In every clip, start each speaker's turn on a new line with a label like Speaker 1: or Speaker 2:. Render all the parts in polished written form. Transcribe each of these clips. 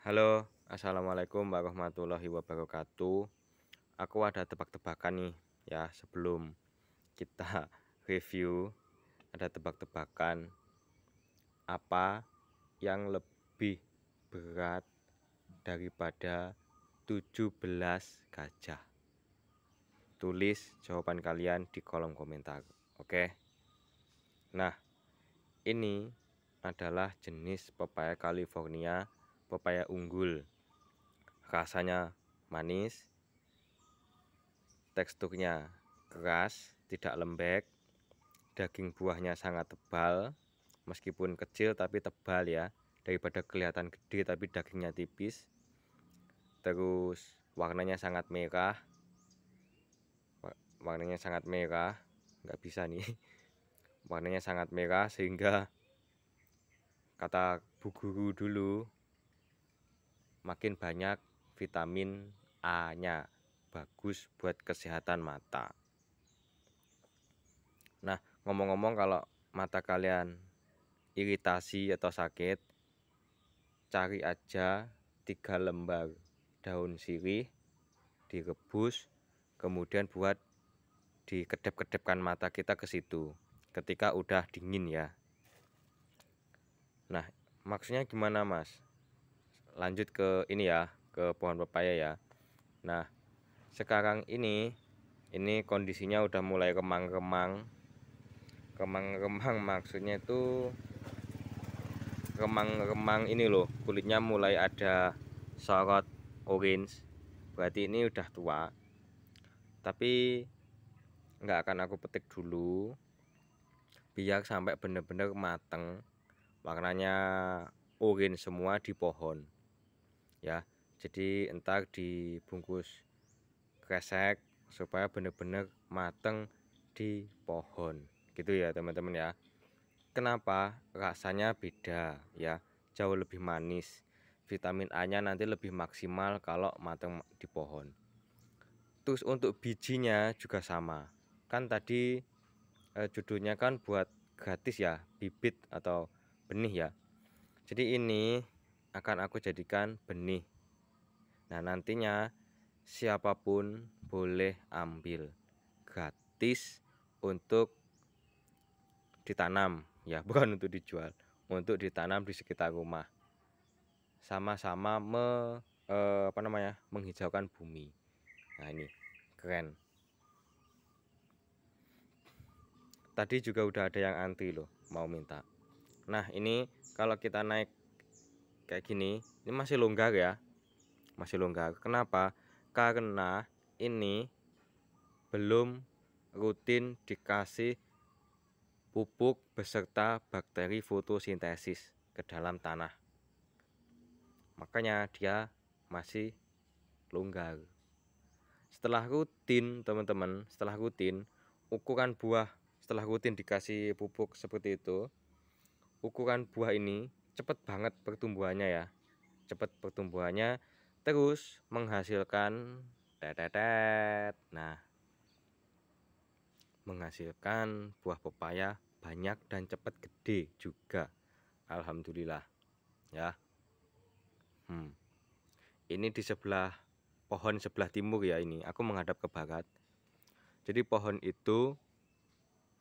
Speaker 1: Halo, assalamualaikum warahmatullahi wabarakatuh. Aku ada tebak-tebakan nih ya, sebelum kita review. Ada tebak-tebakan apa yang lebih berat daripada 17 gajah. Tulis jawaban kalian di kolom komentar. Oke. Nah, ini adalah jenis pepaya California, pepaya unggul. Rasanya manis, teksturnya keras, tidak lembek, daging buahnya sangat tebal, meskipun kecil tapi tebal ya, daripada kelihatan gede tapi dagingnya tipis. Terus warnanya sangat merah, nggak bisa nih. Warnanya sangat merah sehingga kata bu guru dulu, makin banyak vitamin A-nya, bagus buat kesehatan mata. Nah, ngomong-ngomong, kalau mata kalian iritasi atau sakit, cari aja 3 lembar daun sirih, direbus, kemudian buat dikedep-kedepkan mata kita ke situ ketika udah dingin ya. Nah, maksudnya gimana Mas? Lanjut ke ini ya, ke pohon pepaya ya. Nah, sekarang ini kondisinya udah mulai remang-remang. Remang-remang maksudnya itu remang-remang ini loh, kulitnya mulai ada sorot orange, berarti ini udah tua. Tapi nggak akan aku petik dulu, biar sampai bener-bener mateng, warnanya orange semua di pohon ya. Jadi entar dibungkus kresek supaya bener-bener mateng di pohon gitu ya teman-teman ya. Kenapa? Rasanya beda ya, jauh lebih manis. Vitamin A-nya nanti lebih maksimal kalau matang di pohon. Terus untuk bijinya juga sama. Kan tadi judulnya kan buat gratis ya, bibit atau benih ya. Jadi ini akan aku jadikan benih. Nah, nantinya siapapun boleh ambil gratis untuk ditanam ya, bukan untuk dijual, untuk ditanam di sekitar rumah, sama-sama menghijaukan bumi. Nah, ini keren. Tadi juga udah ada yang antri loh, mau minta. Nah, ini kalau kita naik kayak gini, ini masih longgar ya, masih longgar. Kenapa? Karena ini belum rutin dikasih pupuk beserta bakteri fotosintesis ke dalam tanah, makanya dia masih longgar. Setelah rutin teman-teman, ukuran buah, setelah rutin dikasih pupuk seperti itu, ukuran buah ini cepet banget pertumbuhannya ya, cepet pertumbuhannya, terus menghasilkan tetetet. Nah, menghasilkan buah pepaya banyak dan cepat gede juga, alhamdulillah ya. Ini di sebelah pohon sebelah timur ya, ini aku menghadap ke barat. Jadi pohon itu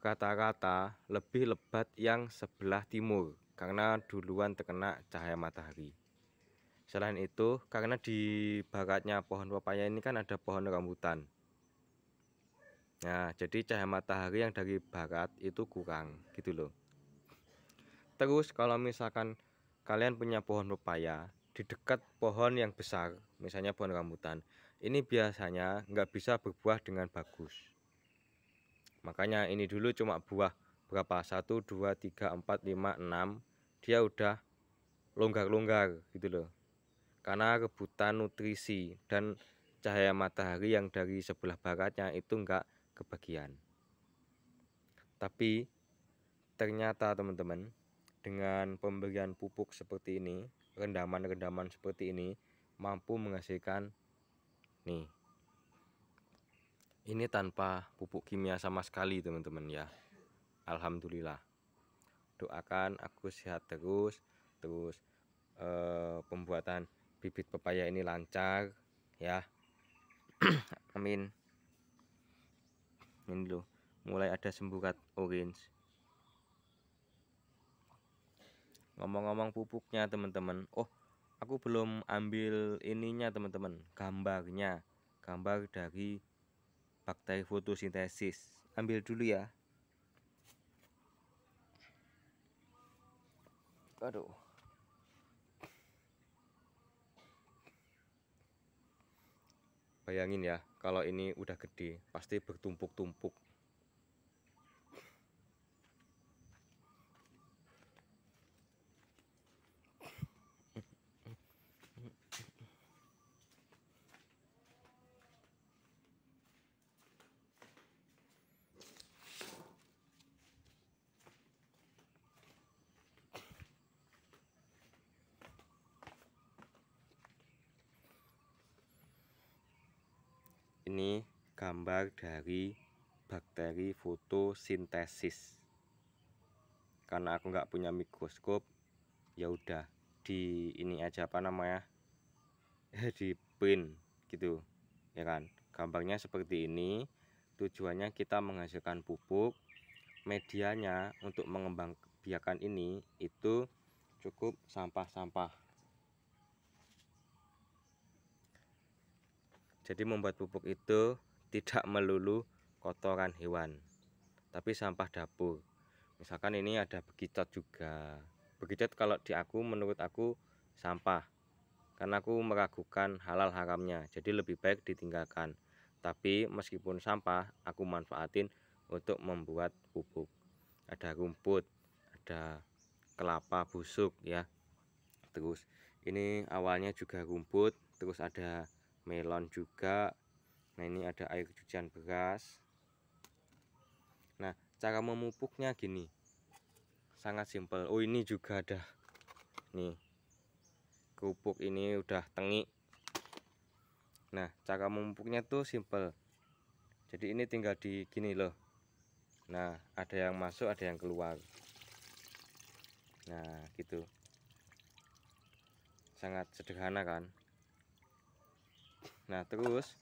Speaker 1: rata-rata lebih lebat yang sebelah timur karena duluan terkena cahaya matahari. Selain itu, karena di baratnya pohon pepaya ini kan ada pohon rambutan. Nah, jadi cahaya matahari yang dari barat itu kurang gitu loh. Terus kalau misalkan kalian punya pohon pepaya di dekat pohon yang besar, misalnya pohon rambutan, ini biasanya nggak bisa berbuah dengan bagus. Makanya ini dulu cuma buah berapa, 1, 2, 3, 4, 5, 6, dia udah longgar-longgar gitu loh, karena rebutan nutrisi dan cahaya matahari yang dari sebelah baratnya itu enggak kebagian. Tapi ternyata teman-teman, dengan pemberian pupuk seperti ini, rendaman-rendaman seperti ini, mampu menghasilkan nih, ini tanpa pupuk kimia sama sekali teman-teman ya. Alhamdulillah. Doakan aku sehat terus pembuatan bibit pepaya ini lancar ya. Amin. Ini loh, mulai ada semburat orange. Ngomong-ngomong pupuknya teman-teman, oh aku belum ambil ininya teman-teman, gambarnya, gambar dari bakteri fotosintesis. Ambil dulu ya. Aduh. Bayangin ya, kalau ini udah gede, pasti bertumpuk-tumpuk. Ini gambar dari bakteri fotosintesis. Karena aku nggak punya mikroskop, ya udah di ini aja apa namanya, di print gitu, ya kan. Gambarnya seperti ini. Tujuannya kita menghasilkan pupuk. Medianya untuk mengembang biakan ini itu cukup sampah-sampah. Jadi membuat pupuk itu tidak melulu kotoran hewan, tapi sampah dapur. Misalkan ini ada bekicot juga. Bekicot kalau di aku, menurut aku sampah, karena aku meragukan halal haramnya, jadi lebih baik ditinggalkan. Tapi meskipun sampah, aku manfaatin untuk membuat pupuk. Ada rumput, ada kelapa busuk ya. Terus ini awalnya juga rumput, terus ada melon juga. Nah ini ada air cucian beras. Nah cara memupuknya gini, sangat simpel. Oh ini juga ada nih, kerupuk ini udah tengik. Nah cara memupuknya tuh simpel. Jadi ini tinggal di gini loh. Nah ada yang masuk, ada yang keluar. Nah gitu, sangat sederhana kan. Nah terus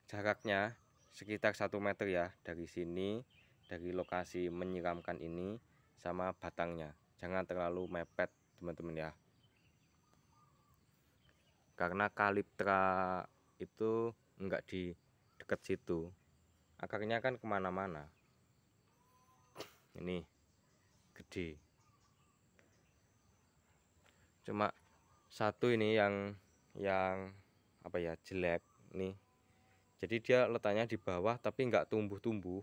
Speaker 1: jaraknya sekitar 1 meter ya, dari sini, dari lokasi menyiramkan ini sama batangnya. Jangan terlalu mepet teman-teman ya, karena kaliptra itu enggak di dekat situ, akarnya kan kemana-mana. Ini gede, cuma satu ini yang apa ya, jelek nih. Jadi dia letaknya di bawah tapi nggak tumbuh-tumbuh,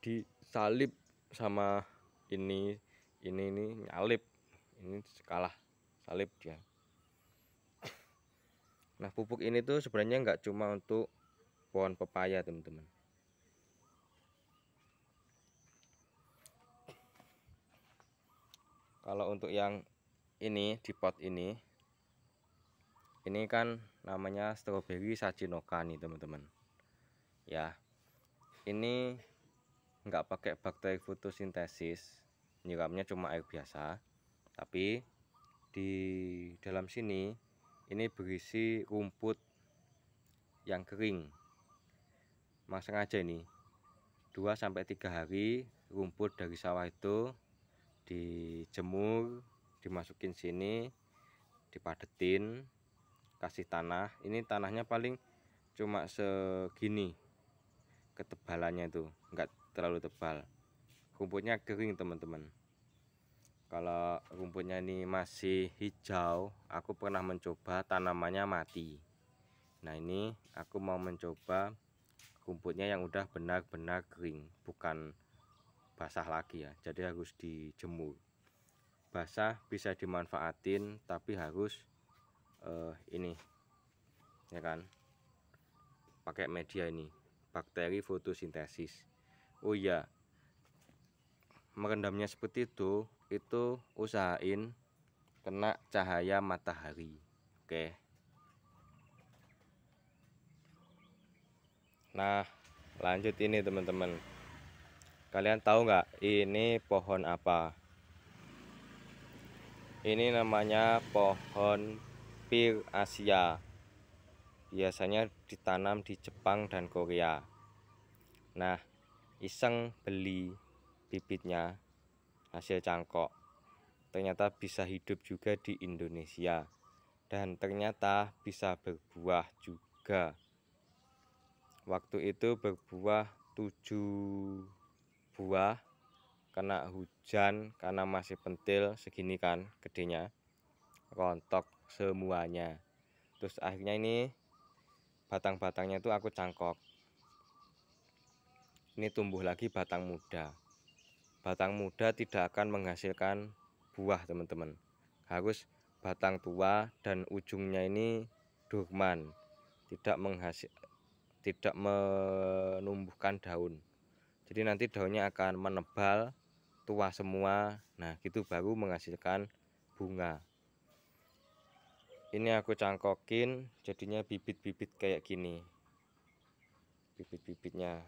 Speaker 1: disalip sama ini nyalip, ini kalah salip dia. Nah pupuk ini tuh sebenarnya nggak cuma untuk pohon pepaya teman-teman. Kalau untuk yang ini di pot ini kan namanya stroberi sachinoka nih teman-teman ya. Ini nggak pakai bakteri fotosintesis, nyiramnya cuma air biasa. Tapi di dalam sini ini berisi rumput yang kering. Mas sengaja ini 2-3 hari rumput dari sawah itu dijemur, dimasukin sini, dipadetin, kasih tanah. Ini tanahnya paling cuma segini ketebalannya, itu enggak terlalu tebal. Rumputnya kering teman-teman. Kalau rumputnya ini masih hijau, aku pernah mencoba tanamannya mati. Nah ini aku mau mencoba rumputnya yang udah benar-benar kering, bukan basah lagi ya, jadi harus dijemur. Basah bisa dimanfaatin, tapi harus ini ya kan, pakai media ini, bakteri fotosintesis. Oh iya, merendamnya seperti itu usahain kena cahaya matahari. Oke. Nah lanjut ini teman-teman, kalian tahu nggak ini pohon apa? Ini namanya pohon pir Asia. Biasanya ditanam di Jepang dan Korea. Nah, iseng beli bibitnya hasil cangkok. Ternyata bisa hidup juga di Indonesia. Dan ternyata bisa berbuah juga. Waktu itu berbuah 7 buah. Kena hujan karena masih pentil segini kan gedenya, rontok semuanya. Terus akhirnya ini batang-batangnya itu aku cangkok. Ini tumbuh lagi batang muda. Batang muda tidak akan menghasilkan buah, teman-teman. Harus batang tua dan ujungnya ini dorman, tidak menumbuhkan daun. Jadi nanti daunnya akan menebal, tua semua. Nah, gitu baru menghasilkan bunga. Ini aku cangkokin, jadinya bibit-bibit kayak gini. Bibit-bibitnya.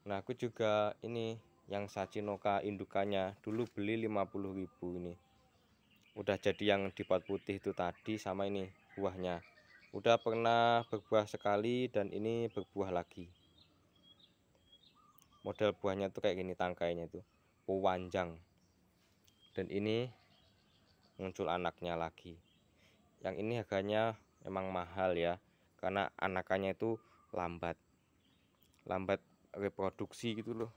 Speaker 1: Nah, aku juga ini yang Sachinoka indukannya dulu beli 50.000 ini. Udah jadi yang di pot putih itu tadi, sama ini buahnya. Udah pernah berbuah sekali dan ini berbuah lagi. Model buahnya tuh kayak gini, tangkainya tuh panjang. Dan ini muncul anaknya lagi. Yang ini harganya memang mahal ya, karena anakannya itu lambat reproduksi gitu loh.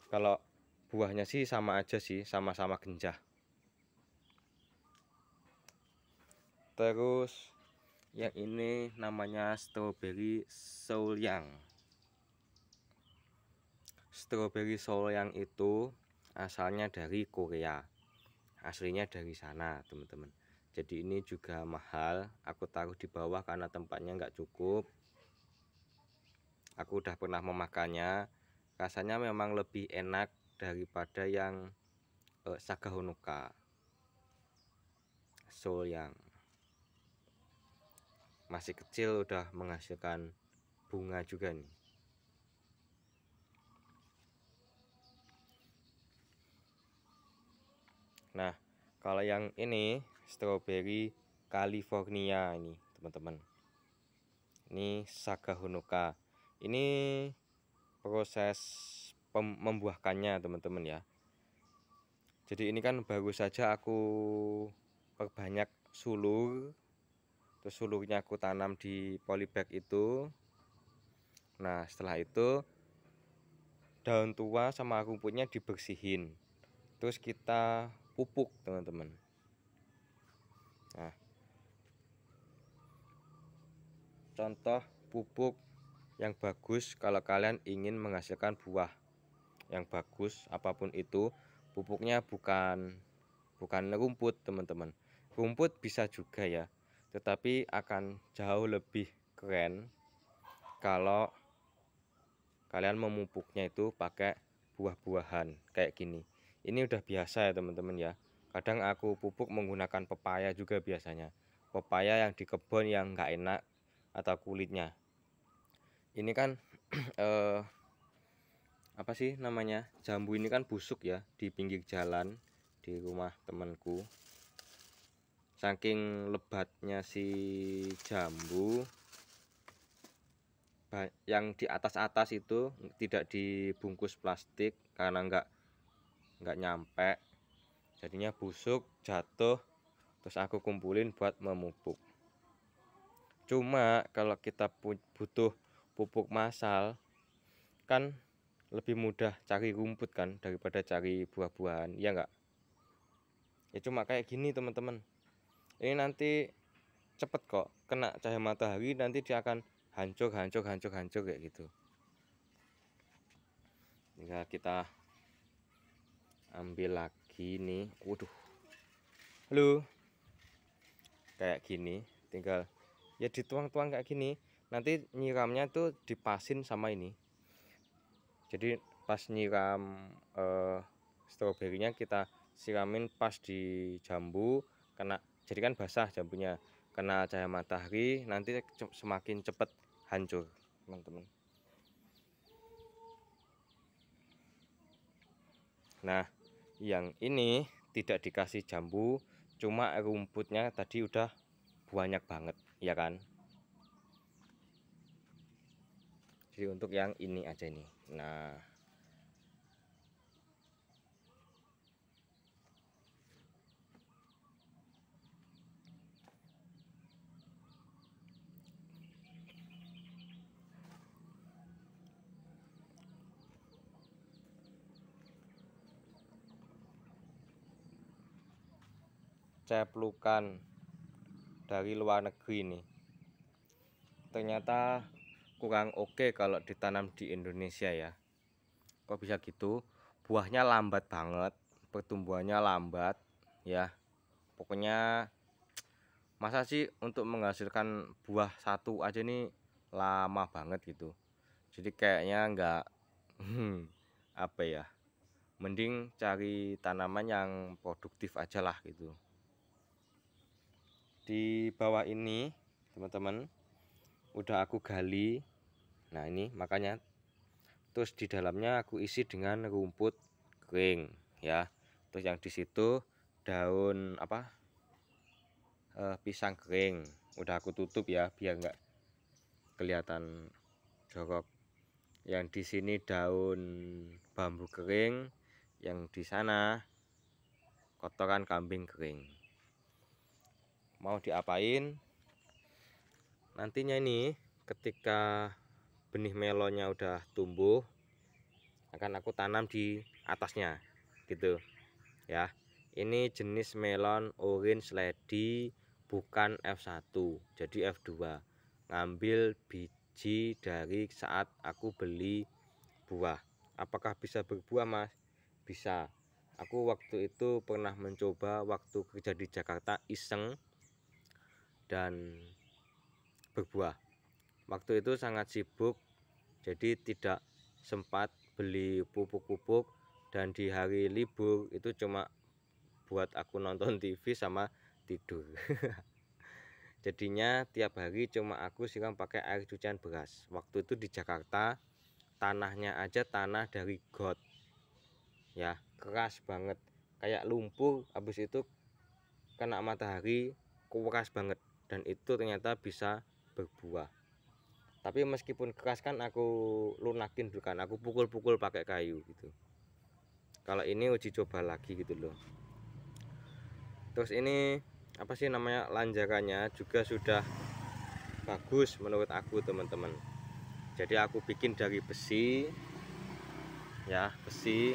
Speaker 1: Kalau buahnya sih sama aja sih, sama-sama genjah. Terus yang ini namanya strawberry Soulyang. Strawberry Soulyang itu asalnya dari Korea. Aslinya dari sana, teman-teman. Jadi ini juga mahal. Aku taruh di bawah karena tempatnya nggak cukup. Aku udah pernah memakannya. Rasanya memang lebih enak daripada yang Saga Honoka Soulyang. Masih kecil udah menghasilkan bunga juga nih. Nah, kalau yang ini strawberry California ini, teman-teman. Ini Saga Honoka. Ini proses membuahkannya, teman-teman ya. Jadi ini kan baru saja aku perbanyak sulur. Terus sulurnya aku tanam di polybag itu. Nah, setelah itu daun tua sama rumputnya dibersihin. Terus kita pupuk, teman-teman. Nah, contoh pupuk yang bagus kalau kalian ingin menghasilkan buah yang bagus, apapun itu, pupuknya bukan rumput, teman-teman. Rumput bisa juga ya, tetapi akan jauh lebih keren kalau kalian memupuknya itu pakai buah-buahan kayak gini. Ini udah biasa ya, teman-teman ya. Kadang aku pupuk menggunakan pepaya juga biasanya. Pepaya yang di kebun yang nggak enak atau kulitnya. Ini kan apa sih namanya, jambu ini kan busuk ya di pinggir jalan di rumah temanku. Saking lebatnya si jambu, yang di atas itu tidak dibungkus plastik karena nggak nyampe, jadinya busuk, jatuh. Terus aku kumpulin buat memupuk. Cuma kalau kita butuh pupuk massal kan lebih mudah cari rumput kan daripada cari buah-buahan, ya enggak? Ya cuma kayak gini, teman-teman. Ini nanti cepet kok kena cahaya matahari, nanti dia akan hancur kayak gitu. Tinggal kita ambil lagi nih. Waduh. Halo. Kayak gini, tinggal ya dituang-tuang kayak gini. Nanti nyiramnya tuh dipasin sama ini. Jadi pas nyiram stroberinya kita siramin pas di jambu, kena, jadi kan basah jambunya, kena cahaya matahari nanti semakin cepat hancur, teman-teman. Nah, Yang ini tidak dikasih jambu, cuma rumputnya tadi udah banyak banget, ya kan? Jadi untuk yang ini aja nih. Nah, ceplukan dari luar negeri nih. Ternyata kurang oke kalau ditanam di Indonesia ya. Kok bisa gitu? Buahnya lambat banget, pertumbuhannya lambat ya. Pokoknya masa sih untuk menghasilkan buah satu aja nih lama banget gitu. Jadi kayaknya nggak apa ya, mending cari tanaman yang produktif aja lah gitu. Di bawah ini teman-teman udah aku gali. Nah ini makanya, terus di dalamnya aku isi dengan rumput kering ya. Terus yang di situ daun apa, pisang kering udah aku tutup ya biar nggak kelihatan jorok. Yang di sini daun bambu kering, yang di sana kotoran kambing kering. Mau diapain nantinya ini? Ketika benih melonnya udah tumbuh, akan aku tanam di atasnya gitu ya. Ini jenis melon orange lady, bukan F1 jadi F2. Ngambil biji dari saat aku beli buah. Apakah bisa berbuah mas? Bisa. Aku waktu itu pernah mencoba waktu kerja di Jakarta, iseng, dan berbuah. Waktu itu sangat sibuk, jadi tidak sempat beli pupuk-pupuk, dan di hari libur itu cuma buat aku nonton TV sama tidur. Jadinya tiap hari cuma aku siram pakai air cucian beras. Waktu itu di Jakarta tanahnya aja tanah dari got ya, keras banget kayak lumpur, habis itu kena matahari keras banget, dan itu ternyata bisa berbuah. Tapi meskipun keras kan aku lunakin dulu kan, aku pukul-pukul pakai kayu gitu. Kalau ini uji coba lagi gitu loh. Terus ini apa sih namanya, lanjakannya juga sudah bagus menurut aku teman-teman. Jadi aku bikin dari besi ya, besi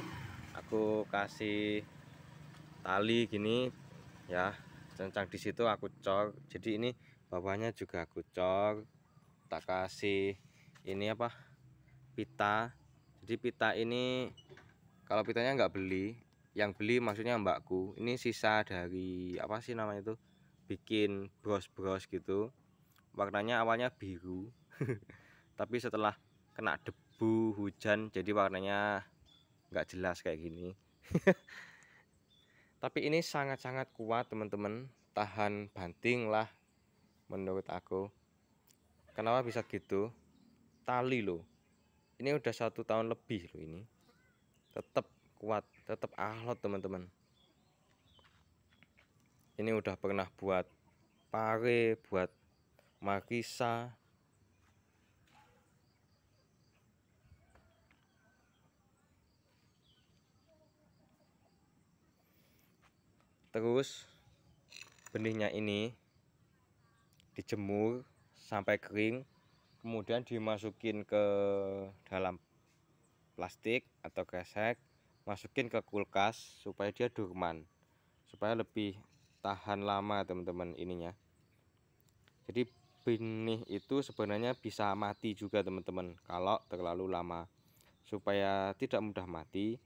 Speaker 1: aku kasih tali gini ya, cencang di situ aku cor. Jadi ini bawahnya juga aku cor, tak kasih ini apa, pita. Jadi pita ini kalau pitanya nggak beli, yang beli maksudnya mbakku. Ini sisa dari apa sih namanya itu, bikin bros-bros gitu. Warnanya awalnya biru tapi setelah kena debu hujan jadi warnanya nggak jelas kayak gini. Tapi ini sangat-sangat kuat teman-teman, tahan banting lah menurut aku. Kenapa bisa gitu? Tali loh, ini udah 1 tahun lebih loh, ini tetap kuat, tetap alot teman-teman. Ini udah pernah buat pare, buat markisa. Terus benihnya ini dijemur sampai kering, kemudian dimasukin ke dalam plastik atau kresek, masukin ke kulkas supaya dia dorman, supaya lebih tahan lama teman-teman ininya. Jadi benih itu sebenarnya bisa mati juga teman-teman kalau terlalu lama. Supaya tidak mudah mati,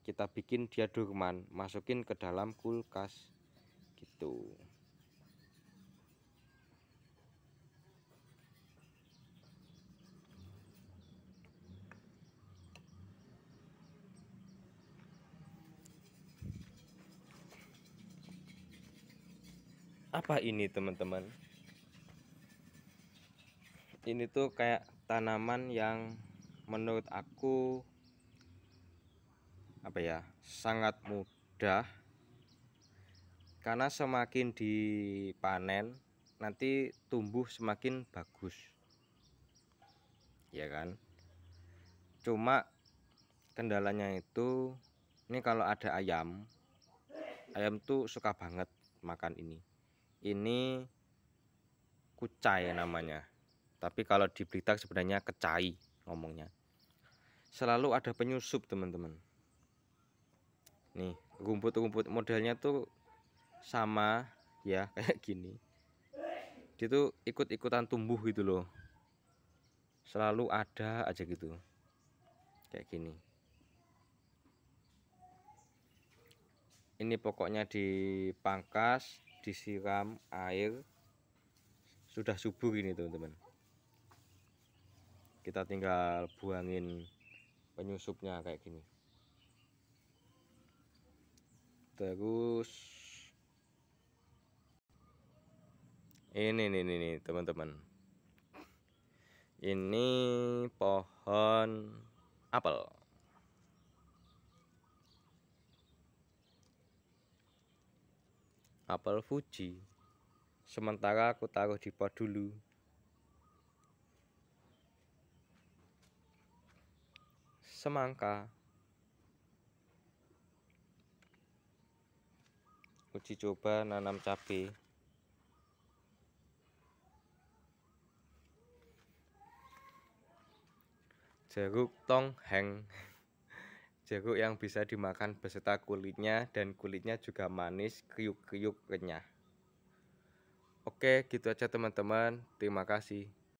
Speaker 1: kita bikin dia dorman, masukin ke dalam kulkas gitu. Apa ini teman-teman? Ini tuh kayak tanaman yang menurut aku apa ya, sangat mudah mudah, karena semakin dipanen nanti tumbuh semakin bagus, ya kan. Cuma kendalanya itu, ini kalau ada ayam tuh suka banget makan ini kucai namanya, tapi kalau di Blitar sebenarnya kecai ngomongnya. Selalu ada penyusup teman-teman. Nih rumput-rumput modelnya tuh sama ya kayak gini, dia tuh ikut-ikutan tumbuh gitu loh, selalu ada aja gitu kayak gini. Ini pokoknya dipangkas, disiram air, sudah subur ini teman-teman. Kita tinggal buangin penyusupnya kayak gini. Terus ini nih teman-teman, ini pohon apel. Apel Fuji. Sementara aku taruh di pot dulu. Semangka. Uji coba nanam cabai. Jeruk tongheng. Jeruk yang bisa dimakan beserta kulitnya, dan kulitnya juga manis, kriuk-kriuk, renyah. Oke, gitu aja teman-teman. Terima kasih.